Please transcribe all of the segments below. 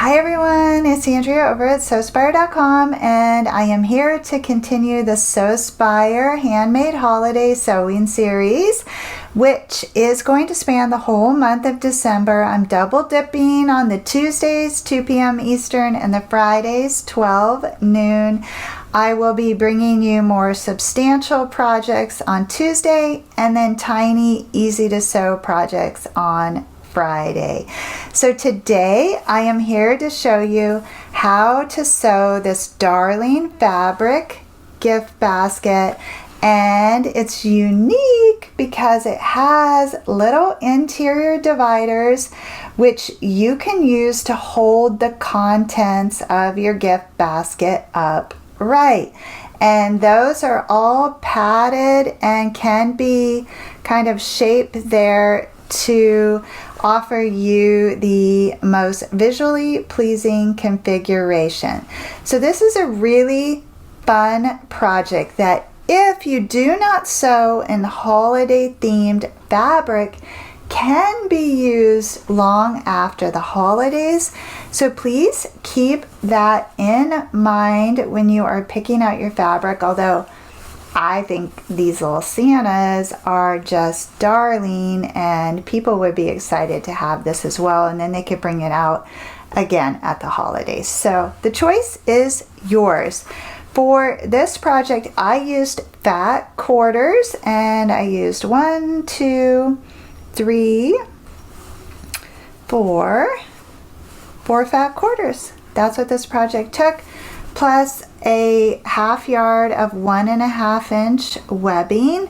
Hi everyone, it's Andrea over at Sewspire.com, and I am here to continue the Sewspire Handmade Holiday Sewing Series, which is going to span the whole month of December. I'm double dipping on the Tuesdays, 2 p.m. Eastern, and the Fridays, 12 noon. I will be bringing you more substantial projects on Tuesday, and then tiny, easy to sew projects on Friday. So today I am here to show you how to sew this darling fabric gift basket, and it's unique because it has little interior dividers which you can use to hold the contents of your gift basket upright. And those are all padded and can be kind of shaped there to offer you the most visually pleasing configuration. So this is a really fun project that, if you do not sew in holiday themed fabric, can be used long after the holidays. So please keep that in mind when you are picking out your fabric, although I think these little Santas are just darling, and people would be excited to have this as well, and then they could bring it out again at the holidays. So the choice is yours. For this project, I used fat quarters, and I used 1, 2, 3, 4 fat quarters. That's what this project took, plus a ½ yard of 1.5 inch webbing,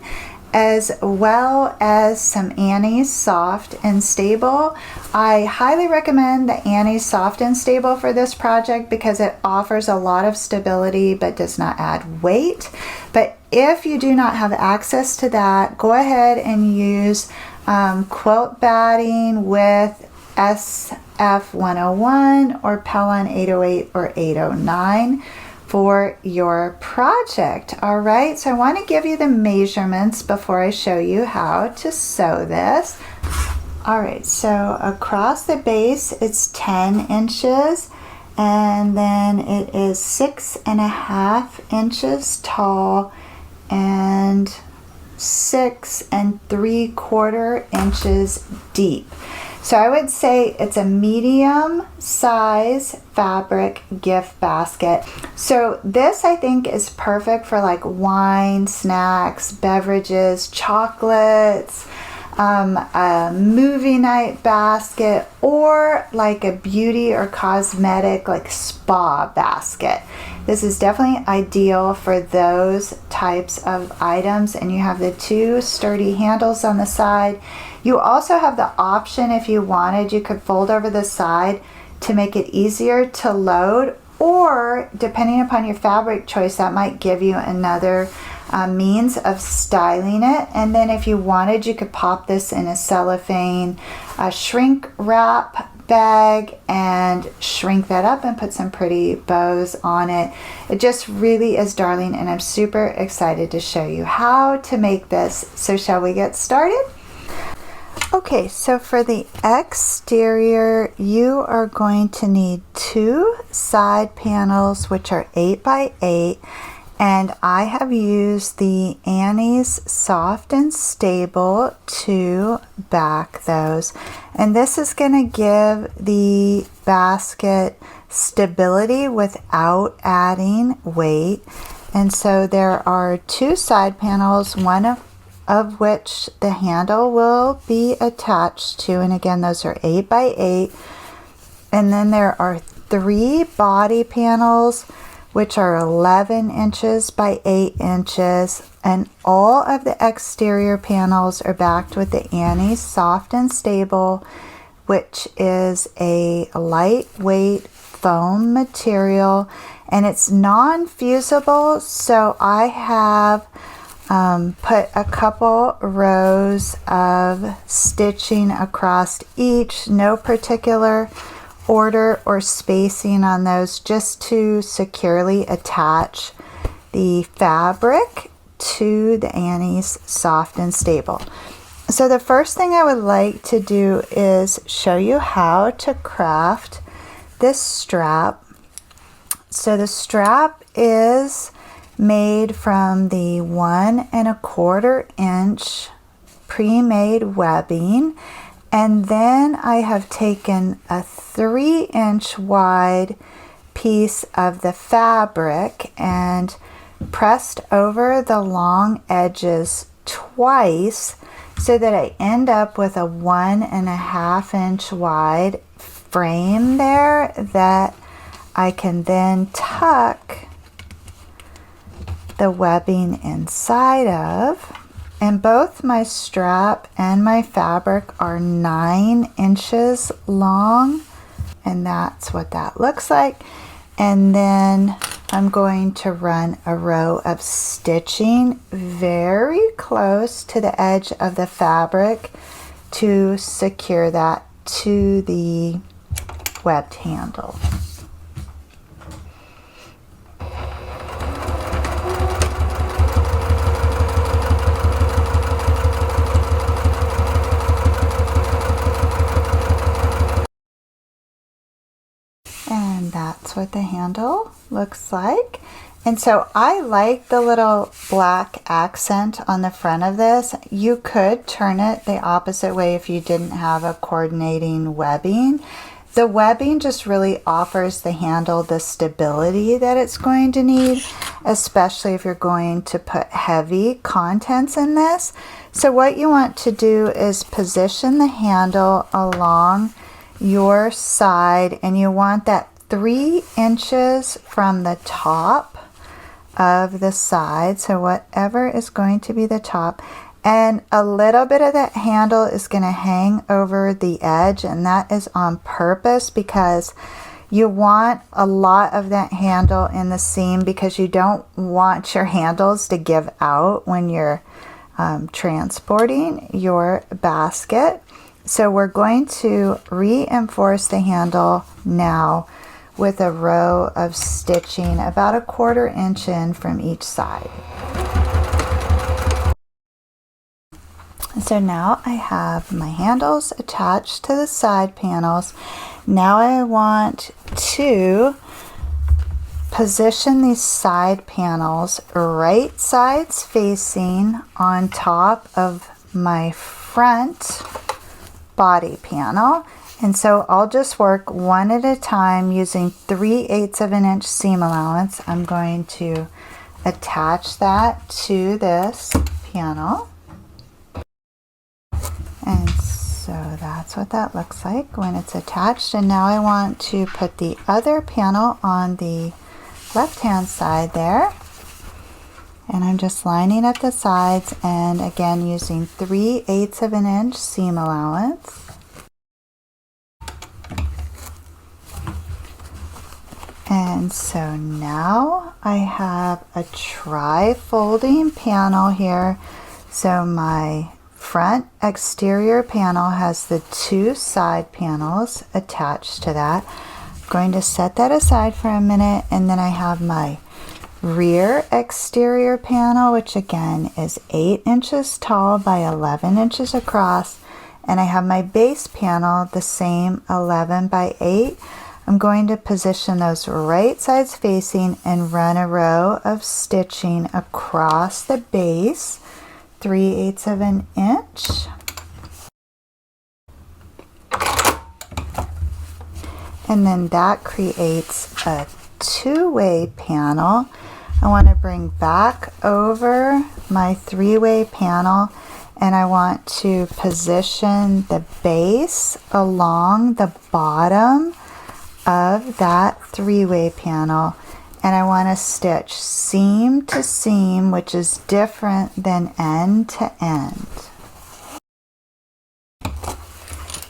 as well as some Annie's Soft and Stable. I highly recommend the Annie's Soft and Stable for this project because it offers a lot of stability but does not add weight. But if you do not have access to that, go ahead and use quilt batting with SF 101 or Pellon 808 or 809 for your project. All right, so I want to give you the measurements before I show you how to sew this. All right, so across the base it's 10 inches, and then it is 6.5 inches tall and 6 3/4 inches deep. So I would say it's a medium size fabric gift basket. So this, I think, is perfect for like wine, snacks, beverages, chocolates, a movie night basket, or like a beauty or cosmetic like spa basket. This is definitely ideal for those types of items, and you have the 2 sturdy handles on the side. You also have the option, if you wanted, you could fold over the side to make it easier to load, or depending upon your fabric choice, that might give you another means of styling it. And then if you wanted, you could pop this in a cellophane shrink wrap bag and shrink that up and put some pretty bows on it. It just really is darling, and I'm super excited to show you how to make this. So shall we get started? Okay, so for the exterior, you are going to need 2 side panels which are 8 by 8, and I have used the Annie's Soft and Stable to back those. And this is going to give the basket stability without adding weight. And so there are 2 side panels, one of which the handle will be attached to, and again, those are 8 by 8. And then there are 3 body panels which are 11 inches by 8 inches, and all of the exterior panels are backed with the Annie's Soft and Stable, which is a lightweight foam material, and it's non-fusible. So I have put a couple rows of stitching across each, no particular order or spacing on those, just to securely attach the fabric to the Annie's Soft and Stable. So the first thing I would like to do is show you how to craft this strap. So the strap is made from the 1 1/4 inch pre-made webbing, and then I have taken a 3-inch wide piece of the fabric and pressed over the long edges twice so that I end up with a 1 1/2 inch wide frame there that I can then tuck the webbing inside of. And both my strap and my fabric are 9 inches long, and that's what that looks like. And then I'm going to run a row of stitching very close to the edge of the fabric to secure that to the webbed handle. And that's what the handle looks like. And so I like the little black accent on the front of this. You could turn it the opposite way if you didn't have a coordinating webbing. The webbing just really offers the handle the stability that it's going to need, especially if you're going to put heavy contents in this. So what you want to do is position the handle along your side, and you want that 3 inches from the top of the side, so whatever is going to be the top, and a little bit of that handle is going to hang over the edge, and that is on purpose because you want a lot of that handle in the seam because you don't want your handles to give out when you're transporting your basket. So we're going to reinforce the handle now with a row of stitching about 1/4 inch in from each side. So now I have my handles attached to the side panels. Now I want to position these side panels right sides facing on top of my front body panel. And so I'll just work one at a time using 3/8 of an inch seam allowance. I'm going to attach that to this panel. And so that's what that looks like when it's attached. And now I want to put the other panel on the left hand side there. And I'm just lining up the sides and again using 3/8 of an inch seam allowance. And so now I have a tri-folding panel here. So my front exterior panel has the 2 side panels attached to that. I'm going to set that aside for a minute, and then I have my rear exterior panel, which again is 8 inches tall by 11 inches across, and I have my base panel the same 11 by 8. I'm going to position those right sides facing and run a row of stitching across the base, 3/8 of an inch. And then that creates a 2-way panel. I want to bring back over my 3-way panel, and I want to position the base along the bottom of that 3-way panel, and I want to stitch seam to seam, which is different than end to end.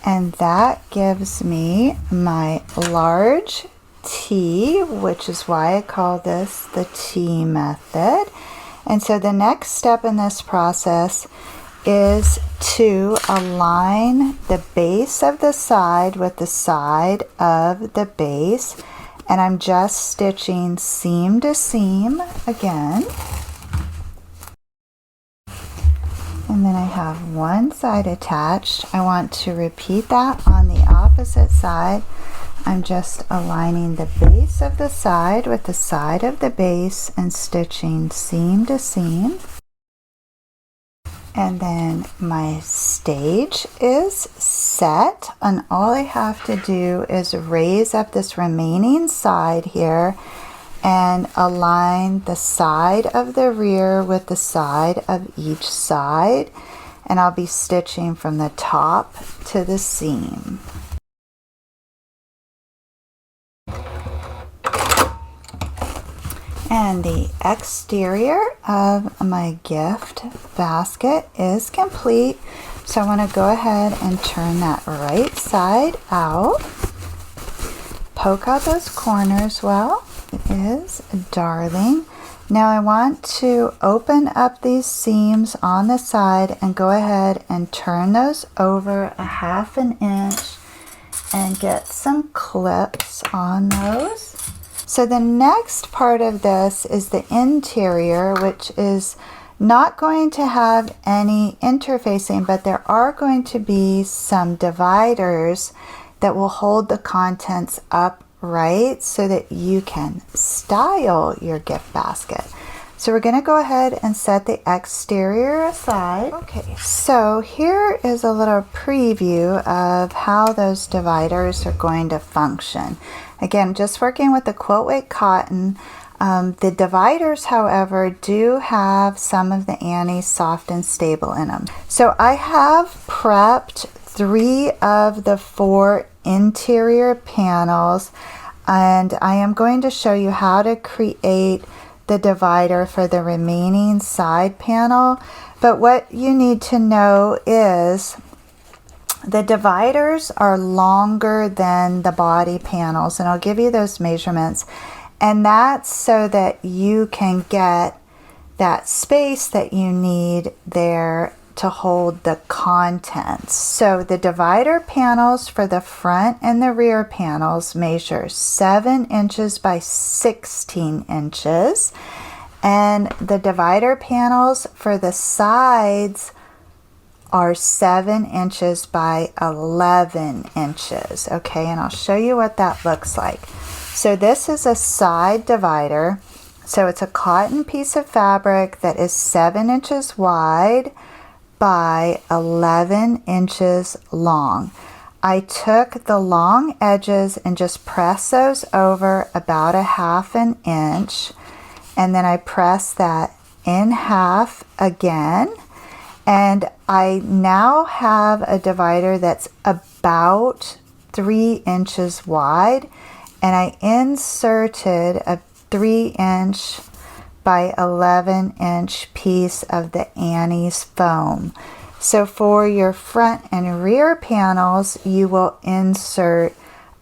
And that gives me my large T, which is why I call this the T method. And so the next step in this process is to align the base of the side with the side of the base, and I'm just stitching seam to seam again. And then I have one side attached. I want to repeat that on the opposite side. I'm just aligning the base of the side with the side of the base and stitching seam to seam. And then my stage is set, and all I have to do is raise up this remaining side here and align the side of the rear with the side of each side, and I'll be stitching from the top to the seam. And the exterior of my gift basket is complete. So I want to go ahead and turn that right side out. Poke out those corners well. It is darling. Now I want to open up these seams on the side and go ahead and turn those over 1/2 inch and get some clips on those. So the next part of this is the interior, which is not going to have any interfacing, but there are going to be some dividers that will hold the contents upright so that you can style your gift basket. So we're going to go ahead and set the exterior aside. Okay, so here is a little preview of how those dividers are going to function. Again, just working with the quilt weight cotton. The dividers, however, do have some of the Annie's soft and stable in them. So I have prepped 3 of the 4 interior panels, and I am going to show you how to create the divider for the remaining side panel. But what you need to know is the dividers are longer than the body panels, and I'll give you those measurements. And that's so that you can get that space that you need there to hold the contents. So the divider panels for the front and the rear panels measure 7 inches by 16 inches. And the divider panels for the sides are 7 inches by 11 inches. Okay, and I'll show you what that looks like. So this is a side divider. So it's a cotton piece of fabric that is 7 inches wide by 11 inches long. I took the long edges and just pressed those over about 1/2 inch, and then I pressed that in half again. And I now have a divider that's about 3 inches wide, and I inserted a 3-inch by 11-inch piece of the Annie's foam. So for your front and rear panels, you will insert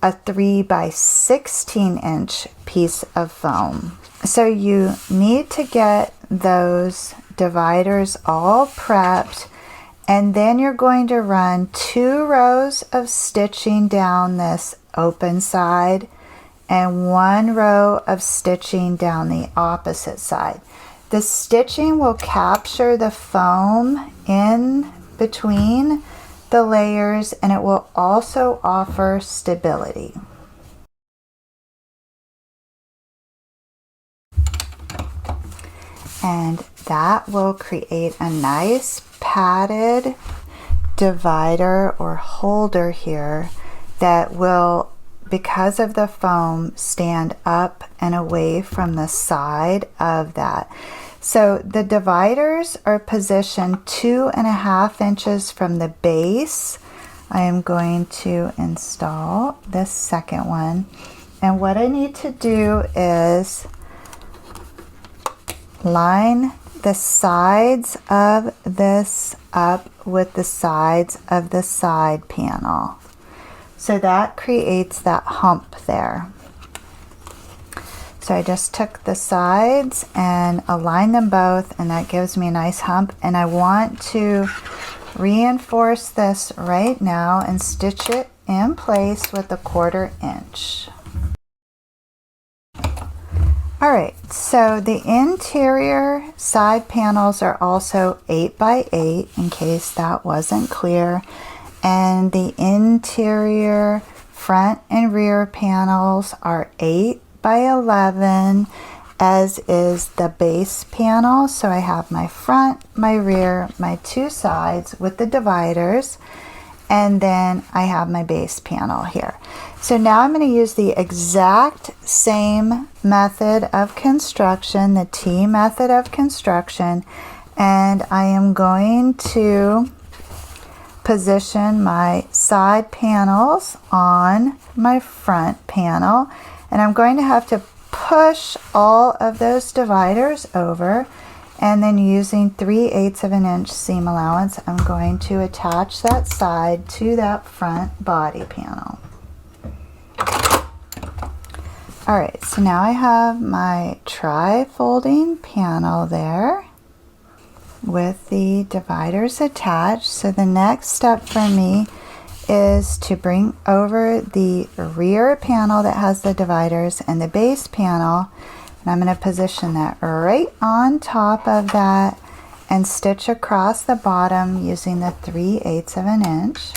a 3 by 16-inch piece of foam. So you need to get those dividers all prepped, and then you're going to run 2 rows of stitching down this open side and 1 row of stitching down the opposite side. The stitching will capture the foam in between the layers, and it will also offer stability. And that will create a nice padded divider or holder here that will, because of the foam, stand up and away from the side of that. So the dividers are positioned 2.5 inches from the base. I am going to install this second one. And what I need to do is line the sides of this up with the sides of the side panel. So that creates that hump there. So I just took the sides and aligned them both, and that gives me a nice hump. And I want to reinforce this right now and stitch it in place with a 1/4 inch. Alright, so the interior side panels are also 8 by 8, in case that wasn't clear. And the interior front and rear panels are 8 by 11, as is the base panel. So I have my front, my rear, my 2 sides with the dividers, and then I have my base panel here. So now I'm going to use the exact same method of construction, the T method of construction, and I am going to position my side panels on my front panel, and I'm going to have to push all of those dividers over, and then using 3/8 of an inch seam allowance, I'm going to attach that side to that front body panel. Alright, so now I have my tri-folding panel there with the dividers attached. So the next step for me is to bring over the rear panel that has the dividers and the base panel, and I'm going to position that right on top of that and stitch across the bottom using the 3/8 of an inch.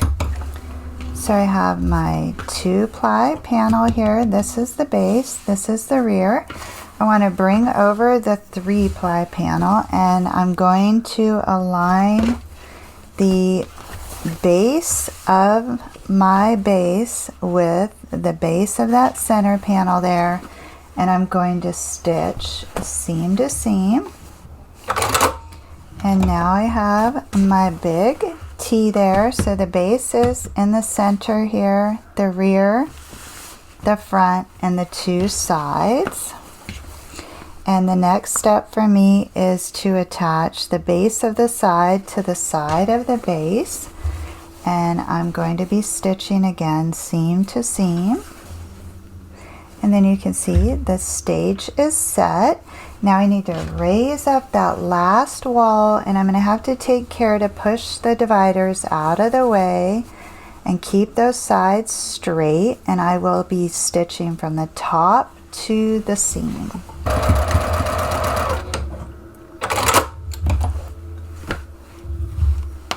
So I have my 2-ply panel here. This is the base, this is the rear. I want to bring over the 3-ply panel, and I'm going to align the base of my base with the base of that center panel there, and I'm going to stitch seam to seam. And now I have my big T there, so the base is in the center here, the rear, the front, and the 2 sides. And the next step for me is to attach the base of the side to the side of the base, and I'm going to be stitching again seam to seam. And then you can see the stage is set. Now I need to raise up that last wall, and I'm going to have to take care to push the dividers out of the way and keep those sides straight, and I will be stitching from the top to the seam.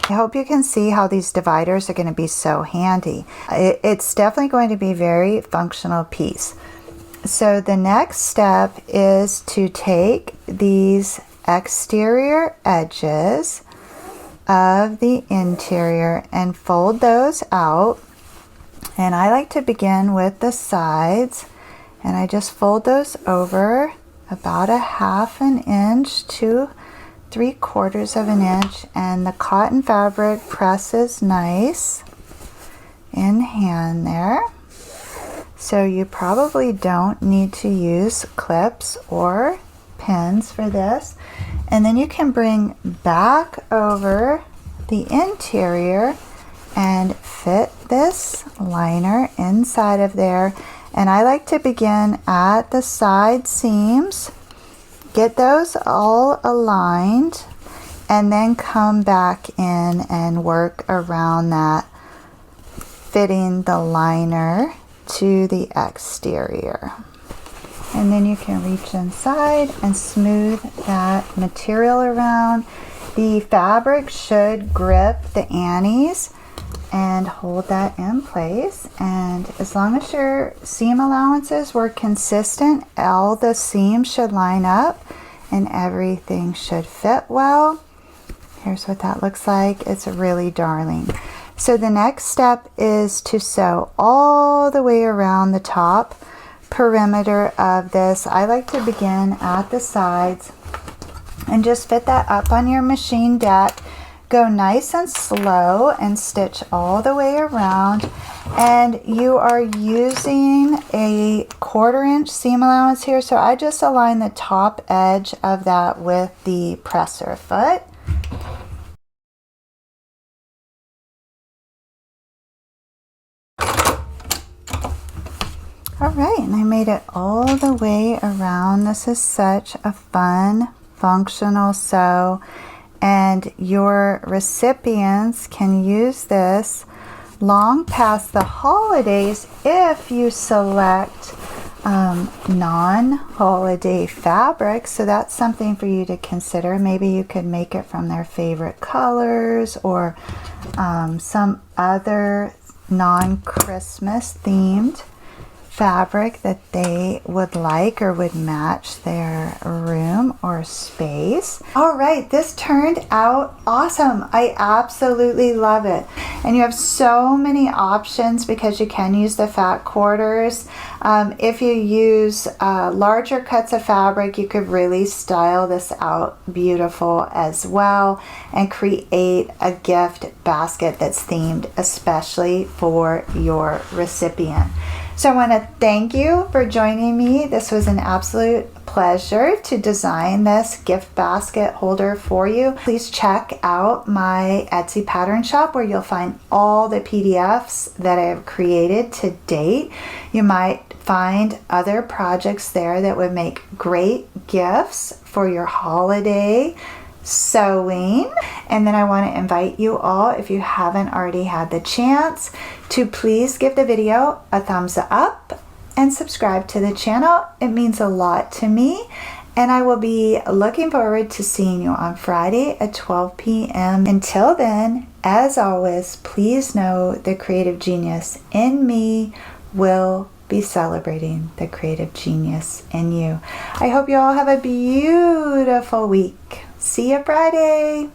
I hope you can see how these dividers are going to be so handy. It's definitely going to be a very functional piece. So the next step is to take these exterior edges of the interior and fold those out. And I like to begin with the sides, and I just fold those over about 1/2 inch to 3/4 of an inch, and the cotton fabric presses nice in hand there. So you probably don't need to use clips or pins for this. And then you can bring back over the interior and fit this liner inside of there. And I like to begin at the side seams, get those all aligned, and then come back in and work around that, fitting the liner to the exterior. And then you can reach inside and smooth that material around. The fabric should grip the annies and hold that in place, and as long as your seam allowances were consistent, all the seams should line up and everything should fit well. Here's what that looks like. It's really darling. So the next step is to sew all the way around the top perimeter of this. I like to begin at the sides and just fit that up on your machine deck. Go nice and slow and stitch all the way around. And you are using a 1/4 inch seam allowance here, so I just align the top edge of that with the presser foot. Alright, and I made it all the way around. This is such a fun, functional sew, and your recipients can use this long past the holidays if you select non-holiday fabrics. So that's something for you to consider. Maybe you could make it from their favorite colors, or some other non-Christmas themed fabric that they would like or would match their room or space. All right, this turned out awesome. I absolutely love it. And you have so many options because you can use the fat quarters. If you use larger cuts of fabric, you could really style this out beautiful as well and create a gift basket that's themed especially for your recipient. So I want to thank you for joining me. This was an absolute pleasure to design this gift basket holder for you. Please check out my Etsy pattern shop where you'll find all the PDFs that I have created to date. You might find other projects there that would make great gifts for your holiday sewing. And then I want to invite you all, if you haven't already had the chance, to please give the video a thumbs up and subscribe to the channel. It means a lot to me, and I will be looking forward to seeing you on Friday at 12 p.m. Until then, as always, please know the creative genius in me will be celebrating the creative genius in you. I hope you all have a beautiful week. See you Friday.